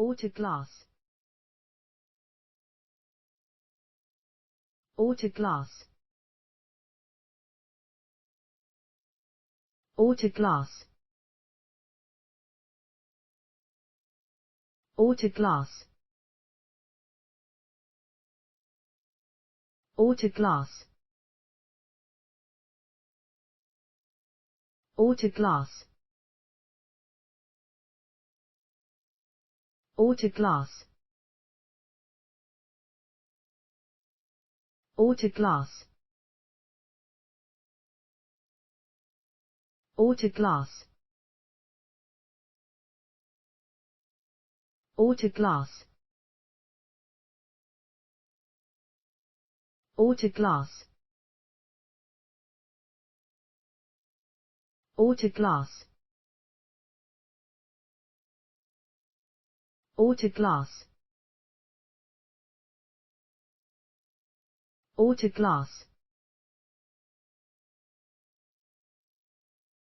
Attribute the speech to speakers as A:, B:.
A: Autoglass. Autoglass. Autoglass. Autoglass. Autoglass. Autoglass. Autoglass. Autoglass. Autoglass. Autoglass. Autoglass. Autoglass. Autoglass. Autoglass.